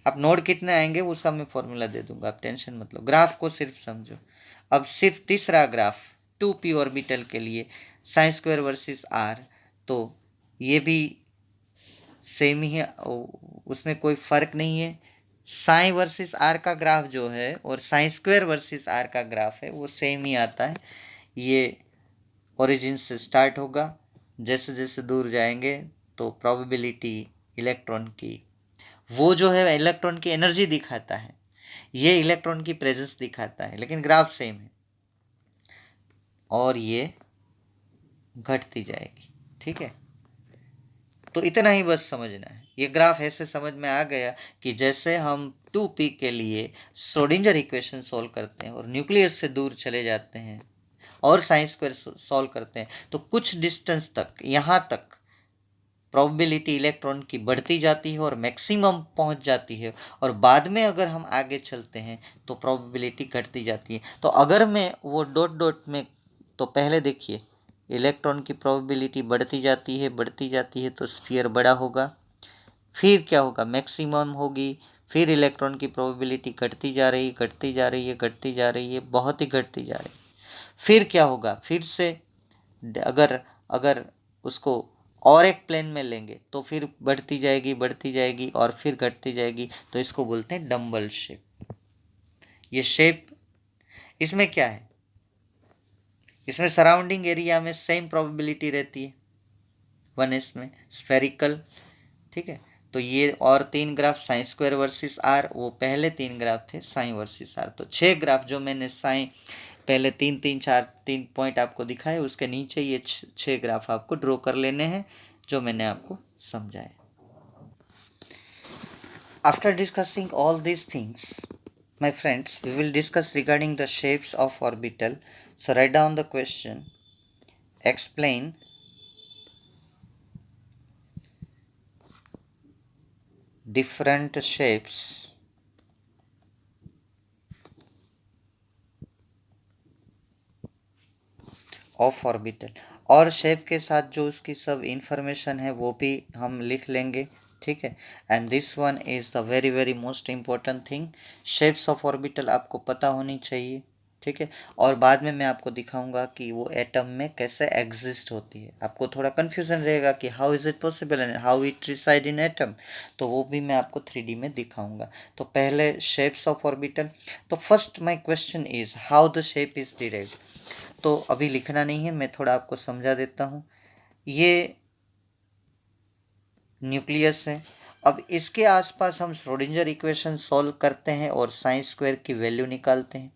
अब नोड कितने आएंगे उसका मैं फॉर्मूला दे दूंगा, आप टेंशन मत लो, ग्राफ को सिर्फ समझो। अब सिर्फ तीसरा ग्राफ 2p ऑर्बिटल के लिए साइन स्क्वायर वर्सेस आर, तो ये भी सेम ही है, उसमें कोई फर्क नहीं है। साइन वर्सेस आर का ग्राफ जो है और साइन स्क्वायर वर्सेस आर का ग्राफ है वो सेम ही आता है। ये ओरिजिन से स्टार्ट होगा, जैसे जैसे दूर जाएंगे तो प्रोबेबिलिटी इलेक्ट्रॉन की, वो जो है इलेक्ट्रॉन की एनर्जी दिखाता है, ये इलेक्ट्रॉन की प्रेजेंस दिखाता है, लेकिन ग्राफ सेम है और ये घटती जाएगी, ठीक है। तो इतना ही बस समझना है। ये ग्राफ ऐसे समझ में आ गया कि जैसे हम 2p के लिए श्रोडिंगर इक्वेशन सॉल्व करते हैं और न्यूक्लियस से दूर चले जाते हैं और साइन स्क्वायर सॉल्व करते हैं तो कुछ डिस्टेंस तक, यहाँ तक प्रोबेबिलिटी इलेक्ट्रॉन की बढ़ती जाती है और मैक्सिमम पहुंच जाती है, और बाद में अगर हम आगे चलते हैं तो प्रोबेबिलिटी घटती जाती है। तो अगर मैं वो डॉट डॉट में, तो पहले देखिए इलेक्ट्रॉन की प्रोबेबिलिटी बढ़ती जाती है तो स्फीयर बड़ा होगा, फिर क्या होगा, मैक्सिमम होगी, फिर इलेक्ट्रॉन की प्रोबेबिलिटी घटती जा रही है, बहुत ही घटती जा रही है। फिर क्या होगा, फिर से अगर अगर उसको और एक प्लेन में लेंगे तो फिर बढ़ती जाएगी और फिर घटती जाएगी, तो इसको बोलते हैं डम्बल शेप। ये शेप, इसमें क्या है, इसमें सराउंडिंग एरिया में सेम प्रोबेबिलिटी रहती है 1s में स्फेरिकल, ठीक है। तो ये और 3 graph psi square versus r, वो पहले 3 ग्राफ थे साइन वर्सेस आर। तो 6 ग्राफ जो मैंने साइन पहले 3 पॉइंट आपको दिखाए, उसके नीचे ये 6 ग्राफ आपको ड्रॉ कर लेने हैं जो मैंने आपको समझाया। After discussing all these things, my friends, we will discuss regarding the shapes of orbital. So write down the question. Explain different shapes of orbital, और शेप के साथ जो उसकी सब इंफॉर्मेशन है वो भी हम लिख लेंगे, ठीक है। And this one is the very very most important thing, shapes of orbital आपको पता होनी चाहिए, ठीक है। और बाद में मैं आपको दिखाऊंगा कि वो एटम में कैसे एग्जिस्ट होती है। आपको थोड़ा कन्फ्यूजन रहेगा कि how is it possible and how it reside in atom, तो वो भी मैं आपको 3D में दिखाऊंगा। तो पहले शेप्स ऑफ ऑर्बिटल, तो first my question is how the shape is derived. तो अभी लिखना नहीं है, मैं थोड़ा आपको समझा देता हूँ। ये न्यूक्लियस है। अब इसके आसपास हम श्रोडिंगर इक्वेशन सॉल्व करते हैं और साइन स्क्वायर की वैल्यू निकालते हैं।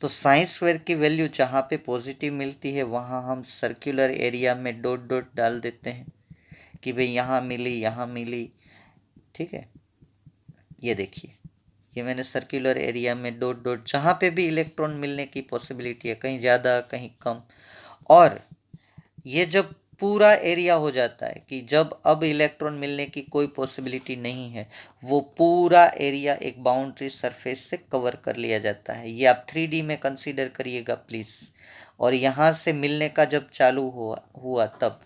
तो साइन स्क्वायर की वैल्यू जहाँ पे पॉजिटिव मिलती है वहाँ हम सर्कुलर एरिया में डॉट डॉट डाल देते हैं कि भाई यहाँ मिली, यहाँ मिली। ठीक है, ये देखिए, ये मैंने सर्कुलर एरिया में डॉट डॉट, जहाँ पे भी इलेक्ट्रॉन मिलने की पॉसिबिलिटी है, कहीं ज़्यादा कहीं कम। और ये जब पूरा एरिया हो जाता है कि जब अब इलेक्ट्रॉन मिलने की कोई पॉसिबिलिटी नहीं है, वो पूरा एरिया एक बाउंड्री सरफेस से कवर कर लिया जाता है। ये आप 3D में कंसीडर करिएगा प्लीज़। और यहाँ से मिलने का जब चालू हुआ तब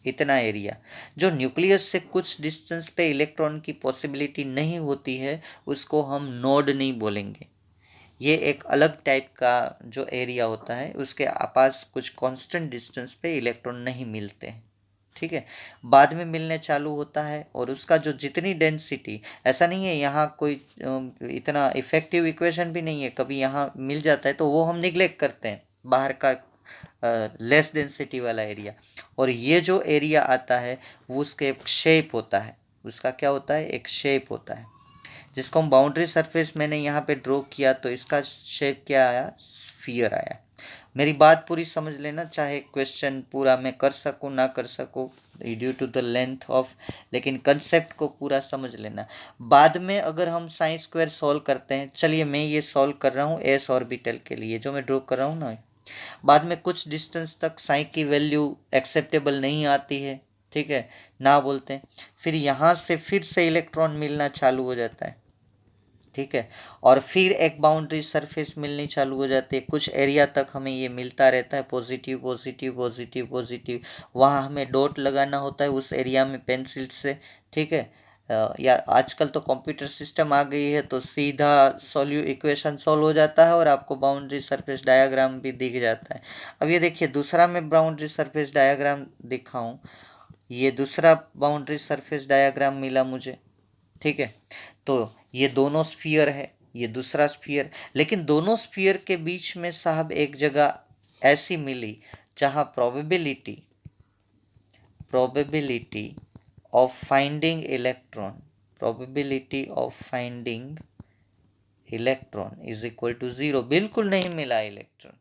इतना एरिया, जो न्यूक्लियस से कुछ डिस्टेंस पे इलेक्ट्रॉन की पॉसिबिलिटी नहीं होती है, उसको हम नोड नहीं बोलेंगे। ये एक अलग टाइप का जो एरिया होता है, उसके पास कुछ कांस्टेंट डिस्टेंस पे इलेक्ट्रॉन नहीं मिलते हैं। ठीक है, बाद में मिलने चालू होता है और उसका जो जितनी डेंसिटी, ऐसा नहीं है यहाँ कोई इतना इफेक्टिव इक्वेशन भी नहीं है, कभी यहाँ मिल जाता है तो वो हम निगलेक्ट करते हैं, बाहर का लेस डेंसिटी वाला एरिया। और ये जो एरिया आता है वो उसके एक शेप होता है, उसका क्या होता है, एक शेप होता है, जिसको हम बाउंड्री सरफेस मैंने यहाँ पे ड्रॉ किया तो इसका शेप क्या आया, स्फीयर आया। मेरी बात पूरी समझ लेना, चाहे क्वेश्चन पूरा मैं कर सकूँ ना कर सकूँ due to the length of, लेकिन कंसेप्ट को पूरा समझ लेना। बाद में अगर हम साइन स्क्वायर सॉल्व करते हैं, चलिए मैं ये सॉल्व कर रहा हूँ एस ऑर्बिटल के लिए जो मैं ड्रॉ कर रहा हूँ ना, बाद में कुछ डिस्टेंस तक साइन की वैल्यू एक्सेप्टेबल नहीं आती है, ठीक है, ना बोलते हैं, फिर यहाँ से फिर से इलेक्ट्रॉन मिलना चालू हो जाता है। ठीक है, और फिर एक बाउंड्री सरफेस मिलनी चालू हो जाती है, कुछ एरिया तक हमें ये मिलता रहता है, पॉजिटिव पॉजिटिव पॉजिटिव पॉजिटिव, वहाँ हमें डॉट लगाना होता है उस एरिया में पेंसिल से। ठीक है, या आजकल तो कंप्यूटर सिस्टम आ गई है तो सीधा इक्वेशन सॉल्व हो जाता है और आपको बाउंड्री सरफेस डायग्राम भी दिख जाता है। अब ये देखिए, दूसरा मैं बाउंड्री सरफेस डायग्राम दिखाऊं, ये दूसरा बाउंड्री सरफेस डायग्राम मिला मुझे। ठीक है, तो ये दोनों स्फीयर है, ये दूसरा स्फीयर, लेकिन दोनों स्फीयर के बीच में साहब एक जगह ऐसी मिली जहां probability of finding electron, probability of finding electron is equal to 0, बिल्कुल नहीं मिला इलेक्ट्रॉन।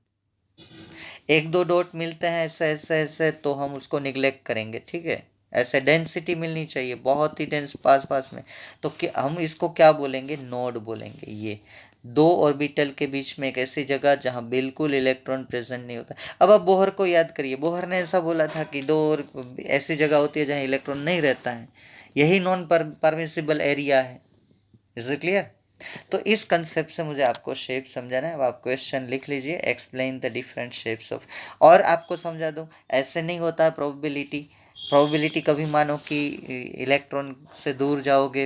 एक दो डॉट मिलते हैं ऐसे ऐसे ऐसे तो हम उसको निग्लेक्ट करेंगे। ठीक है, ऐसे डेंसिटी मिलनी चाहिए बहुत ही डेंस पास पास में, तो क्या हम इसको क्या बोलेंगे, नोड बोलेंगे। ये दो ऑर्बिटल के बीच में एक ऐसी जगह जहां बिल्कुल इलेक्ट्रॉन प्रेजेंट नहीं होता। अब आप बोहर को याद करिए, बोहर ने ऐसा बोला था कि दो और ऐसी जगह होती है जहां इलेक्ट्रॉन नहीं रहता है, यही नॉन परमिसिबल एरिया है। Is it clear? तो इस कंसेप्ट से मुझे आपको शेप समझाना है। अब आप क्वेश्चन लिख लीजिए, explain the different shapes of, और आपको समझा दूं, ऐसे नहीं होता है प्रोबेबिलिटी कभी मानो कि इलेक्ट्रॉन से दूर जाओगे,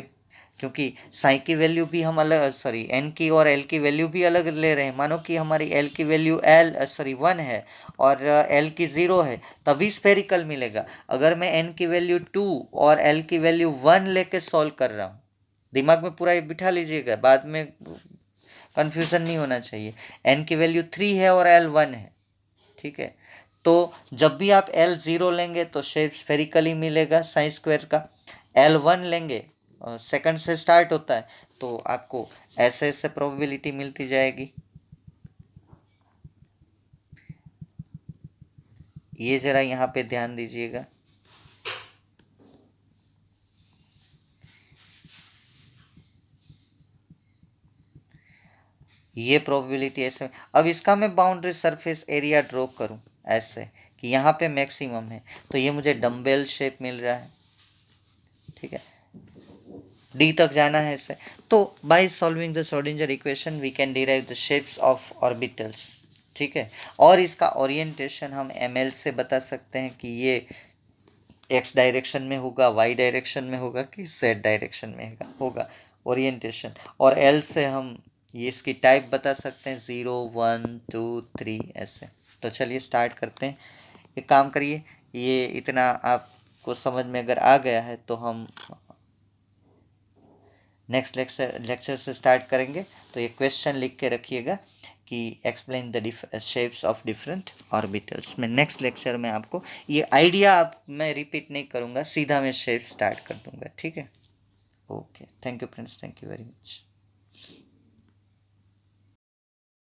क्योंकि साई की वैल्यू भी हम अलग, सॉरी एन की और एल की वैल्यू भी अलग ले रहे हैं। मानो कि हमारी एल की वैल्यू 1 है और एल की 0 है, तभी स्फेरिकल मिलेगा। अगर मैं एन की वैल्यू 2 और एल की वैल्यू 1 लेके सॉल्व कर रहा हूँ, दिमाग में पूरा ये बिठा लीजिएगा, बाद में कंफ्यूजन नहीं होना चाहिए। एन की वैल्यू 3 है और एल 1 है। ठीक है, तो जब भी आप एल 0 लेंगे तो शेप स्फेरिकली मिलेगा साइन स्क्वायर का, एल 1 लेंगे, सेकंड से स्टार्ट होता है, तो आपको ऐसे ऐसे प्रोबेबिलिटी मिलती जाएगी। ये जरा यहाँ पे ध्यान दीजिएगा। ये प्रोबेबिलिटी ऐसे, अब इसका मैं बाउंड्री सरफेस एरिया ड्रॉ करूं ऐसे कि यहाँ पे मैक्सिमम है, तो ये मुझे डम्बेल शेप मिल रहा है। ठीक है, डी तक जाना है इससे, तो by solving the Schrodinger equation we can derive the shapes of orbitals. ठीक है, और इसका ओरिएंटेशन हम ml से बता सकते हैं कि ये x डायरेक्शन में होगा, y डायरेक्शन में होगा कि z डायरेक्शन में होगा ओरिएंटेशन, और l से हम ये इसकी टाइप बता सकते हैं, 0 1 2 3 ऐसे। तो चलिए स्टार्ट करते हैं। एक काम करिए, ये इतना आपको समझ में अगर आ गया है तो हम नेक्स्ट लेक्चर से स्टार्ट करेंगे। तो ये क्वेश्चन लिख के रखिएगा कि explain the shapes of different orbitals. मैं नेक्स्ट लेक्चर में आपको ये आइडिया आप मैं रिपीट नहीं करूँगा, सीधा मैं शेप स्टार्ट कर दूँगा, ठीक है। Okay, thank you friends, thank you very much.